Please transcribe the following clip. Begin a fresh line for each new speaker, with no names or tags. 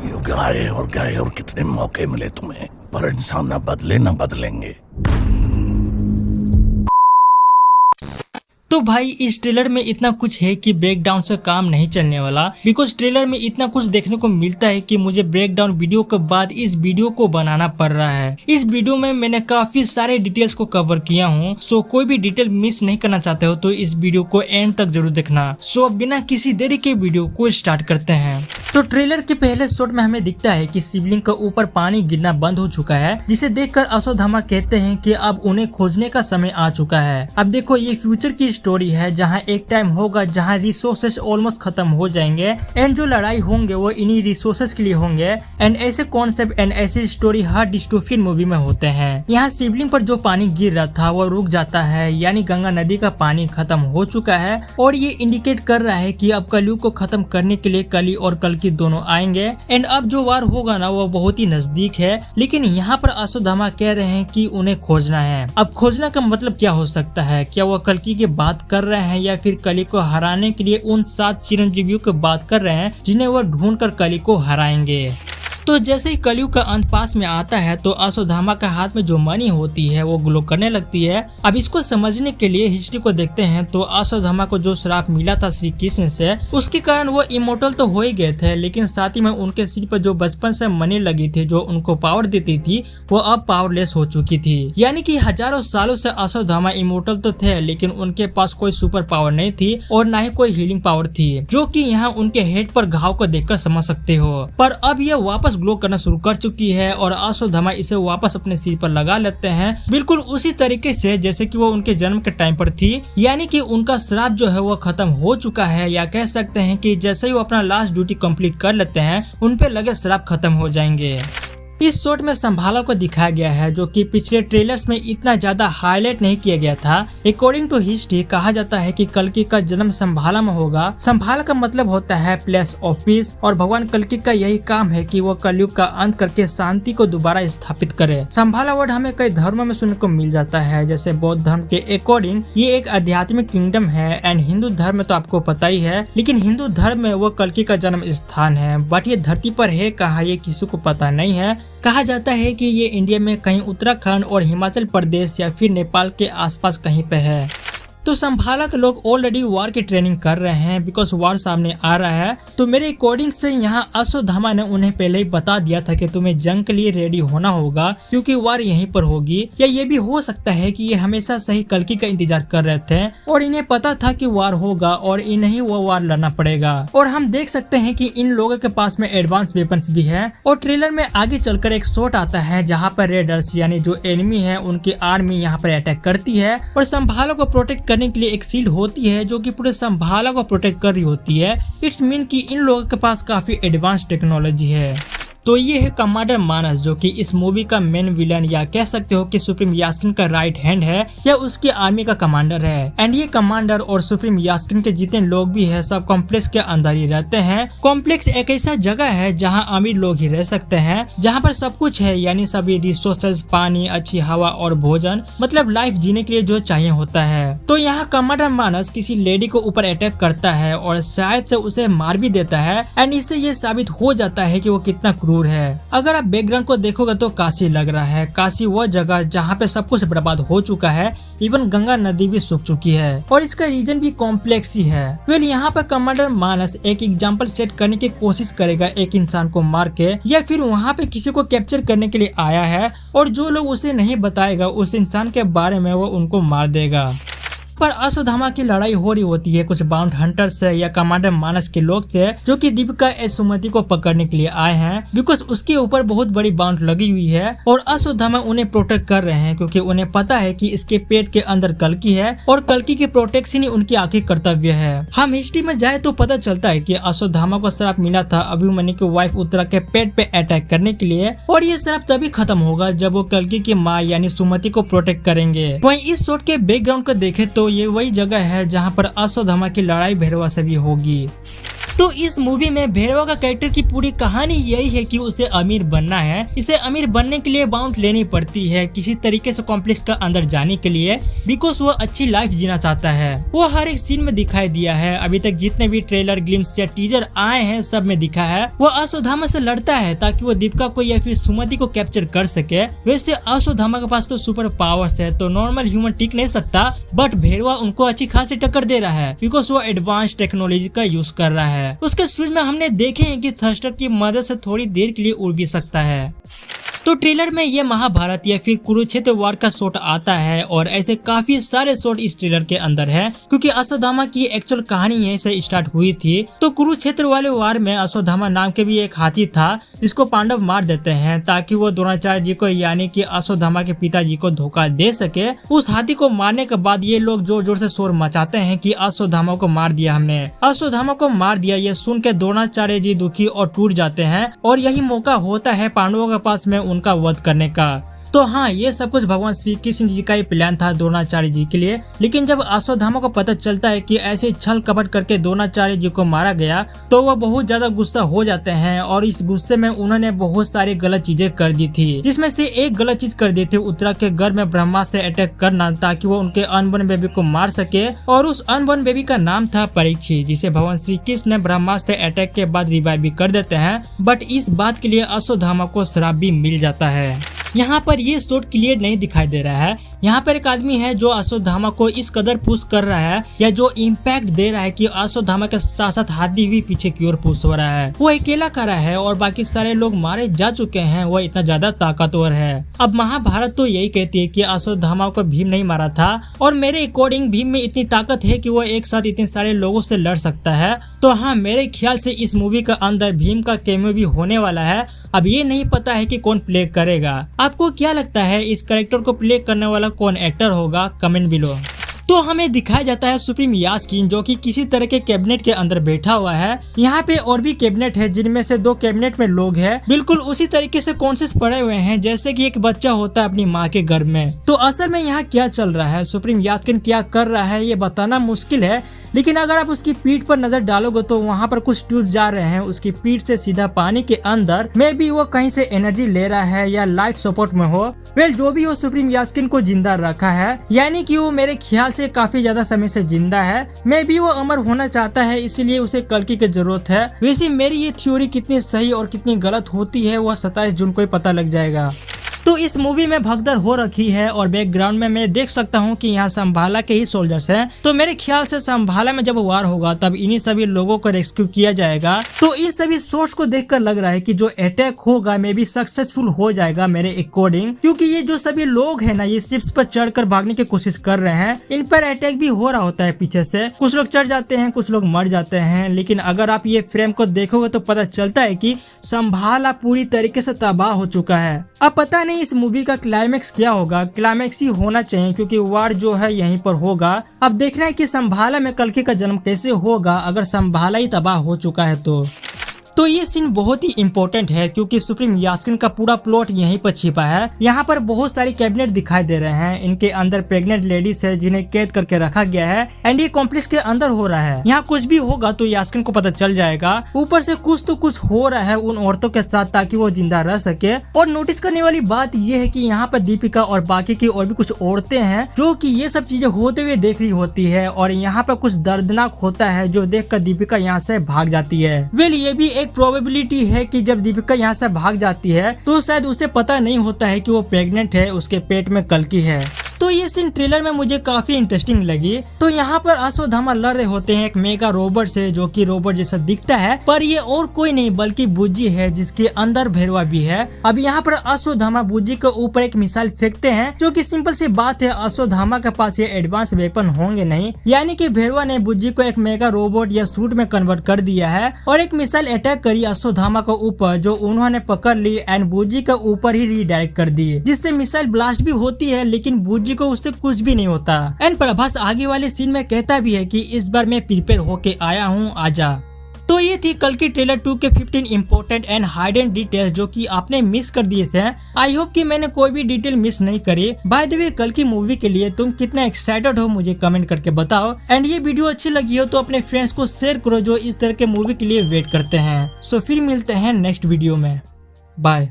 क्यों गए और कितने मौके मिले तुम्हें, पर इंसान ना बदले ना बदलेंगे।
तो भाई इस ट्रेलर में इतना कुछ है कि ब्रेकडाउन से काम नहीं चलने वाला, बिकॉज ट्रेलर में इतना कुछ देखने को मिलता है कि मुझे ब्रेकडाउन वीडियो के बाद इस वीडियो को बनाना पड़ रहा है। इस वीडियो में मैंने काफी सारे डिटेल्स को कवर किया हूँ, सो कोई भी डिटेल मिस नहीं करना चाहते हो तो इस वीडियो को एंड तक जरूर देखना। सो बिना किसी देरी के वीडियो को स्टार्ट करते हैं। तो ट्रेलर के पहले शॉट में हमें दिखता है कि शिवलिंग के ऊपर पानी गिरना बंद हो चुका है, जिसे देखकर अश्वत्थामा कहते हैं कि अब उन्हें खोजने का समय आ चुका है। अब देखो ये फ्यूचर की स्टोरी है जहां एक टाइम होगा जहां रिसोर्सेस ऑलमोस्ट खत्म हो जाएंगे एंड जो लड़ाई होंगे वो इन्हीं रिसोर्सेस के लिए होंगे। एंड ऐसे कॉन्सेप्ट एंड ऐसी स्टोरी हर डिस्टोपियन मूवी में होते हैं। यहाँ शिवलिंग पर जो पानी गिर रहा था वो रुक जाता है, यानी गंगा नदी का पानी खत्म हो चुका है और ये इंडिकेट कर रहा है कि अब कलयुग को खत्म करने के लिए कली और कल्कि दोनों आएंगे एंड अब जो वार होगा ना वो बहुत ही नजदीक है। लेकिन यहाँ पर अश्वत्थामा कह रहे हैं कि उन्हें खोजना है। अब खोजना का मतलब क्या हो सकता है? क्या वो कल्कि की बात कर रहे हैं या फिर कली को हराने के लिए उन 7 चिरंजीवियों की बात कर रहे हैं जिन्हें वो ढूंढ कर कली को हराएंगे? तो जैसे ही कलयुग का अंत पास में आता है तो अश्वत्थामा का हाथ में जो मणि होती है वो ग्लो करने लगती है। अब इसको समझने के लिए हिस्ट्री को देखते हैं तो अश्वत्थामा को जो श्राप मिला था श्री कृष्ण से, उसके कारण वो इमोर्टल तो हो ही गए थे, लेकिन साथ ही में उनके सिर पर जो बचपन से मणि लगी थी जो उनको पावर देती थी वो अब पावरलेस हो चुकी थी। यानी कि हजारों सालों से अश्वत्थामा इमोर्टल तो थे लेकिन उनके पास कोई सुपर पावर नहीं थी और न ही कोई हीलिंग पावर थी, जो कि यहाँ उनके हेड पर घाव को देखकर समझ सकते हो। पर अब ये वापस ग्लो करना शुरू कर चुकी है और अश्वत्थामा इसे वापस अपने सिर पर लगा लेते हैं, बिल्कुल उसी तरीके से जैसे कि वो उनके जन्म के टाइम पर थी। यानी कि उनका श्राप जो है वो खत्म हो चुका है, या कह सकते हैं कि जैसे ही वो अपना लास्ट ड्यूटी कंप्लीट कर लेते हैं उन पे लगे श्राप खत्म हो जाएंगे। इस शॉट में संभाला को दिखाया गया है जो कि पिछले ट्रेलर्स में इतना ज्यादा हाईलाइट नहीं किया गया था। अकॉर्डिंग टू हिस्ट्री कहा जाता है कि कल्कि का जन्म संभाला में होगा। संभाला का मतलब होता है प्लेस ऑफ पीस और भगवान कल्कि का यही काम है कि वो कलयुग का अंत करके शांति को दोबारा स्थापित करे। संभाला वर्ड हमें कई धर्मों में सुनने को मिल जाता है, जैसे बौद्ध धर्म के अकॉर्डिंग ये एक आध्यात्मिक किंगडम है एंड हिंदू धर्म में तो आपको पता ही है, लेकिन हिंदू धर्म में वो कल्कि का जन्म स्थान है। बट ये धरती पर है कहाँ ये किसी को पता नहीं है। कहा जाता है कि ये इंडिया में कहीं उत्तराखंड और हिमाचल प्रदेश या फिर नेपाल के आसपास कहीं पे है। तो संभाला के लोग ऑलरेडी वार की ट्रेनिंग कर रहे हैं बिकॉज वार सामने आ रहा है। तो मेरे अकॉर्डिंग से यहाँ अश्वत्थामा ने उन्हें पहले ही बता दिया था कि तुम्हें जंग के लिए रेडी होना होगा क्योंकि वार यहीं पर होगी। या ये भी हो सकता है कि ये हमेशा सही कल्कि का इंतजार कर रहे थे और इन्हें पता था कि वार होगा और इन्हें वो वार लड़ना पड़ेगा। और हम देख सकते हैं कि इन लोगों के पास में एडवांस वेपन्स भी है। और ट्रेलर में आगे चलकर एक शॉट आता है जहाँ पर रेडर्स यानी जो एनिमी है उनकी आर्मी यहाँ पर अटैक करती है और संभाला को प्रोटेक्ट करने के लिए एक शील्ड होती है जो कि पूरे संभाला को प्रोटेक्ट कर रही होती है। इट्स मीन कि इन लोगों के पास काफी एडवांस टेक्नोलॉजी है। तो ये है कमांडर मानस जो कि इस मूवी का मेन विलन या कह सकते हो कि सुप्रीम यास्किन का राइट हैंड है या उसकी आर्मी का कमांडर है। एंड ये कमांडर और सुप्रीम यास्किन के जितने लोग भी है सब कॉम्प्लेक्स के अंदर ही रहते हैं। कॉम्प्लेक्स एक ऐसा जगह है जहाँ अमीर लोग ही रह सकते हैं, जहाँ पर सब कुछ है, यानी सभी रिसोर्सेज, पानी, अच्छी हवा और भोजन, मतलब लाइफ जीने के लिए जो चाहिए होता है। तो यहाँ कमांडर मानस किसी लेडी को ऊपर अटैक करता है और शायद से उसे मार भी देता है एंड इससे ये साबित हो जाता है कि वो कितना है। अगर आप बैकग्राउंड को देखोगे तो काशी लग रहा है। काशी वो जगह जहाँ पे सब कुछ बर्बाद हो चुका है, इवन गंगा नदी भी सूख चुकी है और इसका रीजन भी कॉम्प्लेक्स ही है। वेल यहाँ पर कमांडर मानस एक एग्जांपल सेट करने की कोशिश करेगा एक इंसान को मार के, या फिर वहाँ पे किसी को कैप्चर करने के लिए आया है और जो लोग उसे नहीं बताएगा उस इंसान के बारे में वो उनको मार देगा। पर अश्वत्थामा की लड़ाई हो रही होती है कुछ बाउंड हंटर से या कमांडर मानस के लोग से जो कि दीपिका एस सुमति को पकड़ने के लिए आए हैं, बिकॉज उसके ऊपर बहुत बड़ी बाउंड लगी हुई है और अश्वत्थामा उन्हें प्रोटेक्ट कर रहे हैं क्योंकि उन्हें पता है कि इसके पेट के अंदर कल्कि है और कल्कि की प्रोटेक्शन ही उनकी आखिरी कर्तव्य है। हम हिस्ट्री में जाए तो पता चलता है कि अश्वत्थामा को श्राप मिला था अभिमन्यु की वाइफ उत्तरा के पेट पे अटैक करने के लिए और ये श्राप तभी खत्म होगा जब वो कल्कि की माँ यानी सुमति को प्रोटेक्ट करेंगे। वहीं इस शॉट के बैकग्राउंड को देखे तो ये वही जगह है जहाँ पर अश्वत्थामा की लड़ाई भैरवा से भी होगी। तो इस मूवी में भेड़वा का कैरेक्टर की पूरी कहानी यही है कि उसे अमीर बनना है। इसे अमीर बनने के लिए बाउंड लेनी पड़ती है किसी तरीके से कॉम्प्लेक्स का अंदर जाने के लिए, बिकॉज वो अच्छी लाइफ जीना चाहता है। वो हर एक सीन में दिखाई दिया है। अभी तक जितने भी ट्रेलर, ग्लिम्स या टीजर आए हैं सब में दिखा है वो अश्वत्थामा से लड़ता है ताकि वो दीपिका को या फिर सुमति को कैप्चर कर सके। वैसे अश्वत्थामा के पास तो सुपर पावर्स है तो नॉर्मल ह्यूमन टिक नहीं सकता, बट भेड़वा उनको अच्छी खासी टक्कर दे रहा है बिकॉज वो एडवांस टेक्नोलॉजी का यूज कर रहा है। उसके शूज में हमने देखे हैं कि थ्रस्टर की मदद से थोड़ी देर के लिए उड़ भी सकता है। तो ट्रेलर में ये महाभारत या फिर कुरुक्षेत्र वार का शॉट आता है और ऐसे काफी सारे शॉट इस ट्रेलर के अंदर है क्योंकि अश्वत्थामा की एक्चुअल कहानी यहीं से स्टार्ट हुई थी। तो कुरुक्षेत्र वाले वार में अश्वत्थामा नाम के भी एक हाथी था जिसको पांडव मार देते हैं ताकि वो द्रोणाचार्य जी को यानी कि अश्वत्थामा के पिताजी को धोखा दे सके। उस हाथी को मारने के बाद ये लोग जोर जोर से शोर मचाते हैं कि अश्वत्थामा को मार दिया हमने, अश्वत्थामा को मार दिया। ये सुन के द्रोणाचार्य जी दुखी और टूट जाते हैं और यही मौका होता है पांडवों के पास में उनका वध करने का। तो हाँ, ये सब कुछ भगवान श्री कृष्ण जी का ही प्लान था द्रोणाचार्य जी के लिए। लेकिन जब अश्वत्थामा को पता चलता है कि ऐसे छल कपट करके द्रोणाचार्य जी को मारा गया तो वो बहुत ज्यादा गुस्सा हो जाते हैं और इस गुस्से में उन्होंने बहुत सारी गलत चीजें कर दी थी, जिसमें से एक गलत चीज कर दी थी उत्तरा के घर में ब्रह्मास्त्र से अटैक करना ताकि वो उनके अनबॉर्न बेबी को मार सके। और उस अनबॉर्न बेबी का नाम था परीक्षित, जिसे भगवान श्री कृष्ण ब्रह्मास्त्र अटैक के बाद रिवाइव भी कर देते हैं। बट इस बात के लिए अश्वत्थामा को श्राप भी मिल जाता है। यहाँ पर ये शॉट क्लियर नहीं दिखाई दे रहा है। यहाँ पर एक आदमी है जो अश्वत्थामा को इस कदर पुश कर रहा है या जो इम्पैक्ट दे रहा है कि अश्वत्थामा के साथ साथ हाथी भी पीछे की ओर पुश हो रहा है। वो अकेला खड़ा है और बाकी सारे लोग मारे जा चुके हैं, वो इतना ज्यादा ताकतवर है। अब महाभारत तो यही कहती है कि अश्वत्थामा को भीम नहीं मारा था और मेरे अकॉर्डिंग भीम में इतनी ताकत है कि वो एक साथ इतने सारे लोगों से लड़ सकता है। तो हाँ, मेरे ख्याल से इस मूवी का अंदर भीम का कैमियो भी होने वाला है। अब ये नहीं पता है कि कौन प्ले करेगा। आपको क्या लगता है इस कैरेक्टर को प्ले करने वाला कौन एक्टर होगा? Comment below. तो हमें दिखाया जाता है सुप्रीम यास्कीन जो कि किसी तरह के कैबिनेट के अंदर बैठा हुआ है। यहाँ पे और भी कैबिनेट है जिनमें से 2 कैबिनेट में लोग हैं बिल्कुल उसी तरीके से कॉन्शियस पड़े हुए हैं जैसे कि एक बच्चा होता है अपनी माँ के गर्भ में। तो असल में यहाँ क्या चल रहा है, सुप्रीम यास्कीन क्या कर रहा है ये बताना मुश्किल है, लेकिन अगर आप उसकी पीठ पर नजर डालोगे तो वहाँ पर कुछ ट्यूब जा रहे हैं उसकी पीठ से सीधा पानी के अंदर। मे बी वो कहीं से एनर्जी ले रहा है या लाइफ सपोर्ट में हो। वेल जो भी हो, सुप्रीम यास्कीन को जिंदा रखा है, यानी कि वो मेरे ख्याल से काफी ज्यादा समय से जिंदा है। मे बी वो अमर होना चाहता है इसीलिए उसे कल्कि की जरूरत है। वैसे मेरी ये थ्योरी कितनी सही और कितनी गलत होती है वह 27 जून को ही पता लग जाएगा। तो इस मूवी में भगदड़ हो रखी है और बैकग्राउंड में मैं देख सकता हूँ कि यहाँ संभाला के ही सोल्जर्स हैं। तो मेरे ख्याल से संभाला में जब वार होगा तब इन्हीं सभी लोगों को रेस्क्यू किया जाएगा। तो इन सभी सोर्स को देखकर लग रहा है कि जो अटैक होगा मे बी सक्सेसफुल हो जाएगा मेरे अकॉर्डिंग, क्योंकि ये जो सभी लोग हैं ना ये शिप्स पर चढ़कर भागने की कोशिश कर रहे हैं। इन पर अटैक भी हो रहा होता है पीछे से, कुछ लोग चढ़ जाते हैं कुछ लोग मर जाते हैं। लेकिन अगर आप ये फ्रेम को देखोगे तो पता चलता है कि संभाला पूरी तरीके से तबाह हो चुका है। अब पता नहीं इस मूवी का क्लाइमेक्स क्या होगा, क्लाइमेक्स ही होना चाहिए क्योंकि वार जो है यहीं पर होगा। अब देखना है कि संभाला में कल्कि का जन्म कैसे होगा अगर संभाला ही तबाह हो चुका है तो ये सीन बहुत ही इम्पोर्टेंट है क्योंकि सुप्रीम यास्कीन का पूरा प्लॉट यहीं पर छिपा है। यहाँ पर बहुत सारी कैबिनेट दिखाई दे रहे हैं, इनके अंदर प्रेग्नेंट लेडीज है जिन्हें कैद करके रखा गया है एंड ये कॉम्प्लेक्स के अंदर हो रहा है। यहाँ कुछ भी होगा तो यास्कीन को पता चल जाएगा। ऊपर से कुछ तो कुछ हो रहा है उन औरतों के साथ ताकि वो जिंदा रह सके। और नोटिस करने वाली बात ये है कि यहाँ पर दीपिका और बाकी की और भी कुछ औरतें हैं जो कि ये सब चीजें होते हुए देख रही होती है और यहाँ पर कुछ दर्दनाक होता है जो देखकर दीपिका यहाँ से भाग जाती है। वेल ये भी एक प्रोबेबिलिटी है कि जब दीपिका यहाँ से भाग जाती है तो शायद उसे पता नहीं होता है कि वो प्रेग्नेंट है, उसके पेट में कल्कि है। तो ये सीन ट्रेलर में मुझे काफी इंटरेस्टिंग लगी। तो यहाँ पर अश्वत्थामा लड़ रहे होते हैं एक मेगा रोबोट से जो कि रोबोट जैसा दिखता है, पर ये और कोई नहीं बल्कि बुज्जी है जिसके अंदर भेड़वा भी है। अब यहाँ पर अश्वत्थामा बुज्जी के ऊपर एक मिसाइल फेंकते हैं जो कि सिंपल सी बात है, अश्वत्थामा के पास ये एडवांस वेपन होंगे नहीं, यानी कि भेड़वा ने बुज्जी को एक मेगा रोबोट या सूट में कन्वर्ट कर दिया है और एक मिसाइल अटैक करी अश्वत्थामा के ऊपर जो उन्होंने पकड़ ली एंड बुज्जी के ऊपर ही रीडायरेक्ट कर दी, जिससे मिसाइल ब्लास्ट भी होती है लेकिन बुज्जी को उससे कुछ भी नहीं होता। एंड प्रभास आगे वाले सीन में कहता भी है कि इस बार मैं प्रिपेयर होके आया हूँ, आजा। तो ये थी कल की ट्रेलर 2 के 15 इंपॉर्टेंट एंड हाइडन डिटेल्स जो कि आपने मिस कर दिए थे। आई होप कि मैंने कोई भी डिटेल मिस नहीं करी। बाय द वे, कल की मूवी के लिए तुम कितना एक्साइटेड हो मुझे कमेंट करके बताओ। एंड ये वीडियो अच्छी लगी हो तो अपने फ्रेंड्स को शेयर करो जो इस तरह के मूवी के लिए वेट करते हैं। सो फिर मिलते हैं नेक्स्ट वीडियो में। बाय।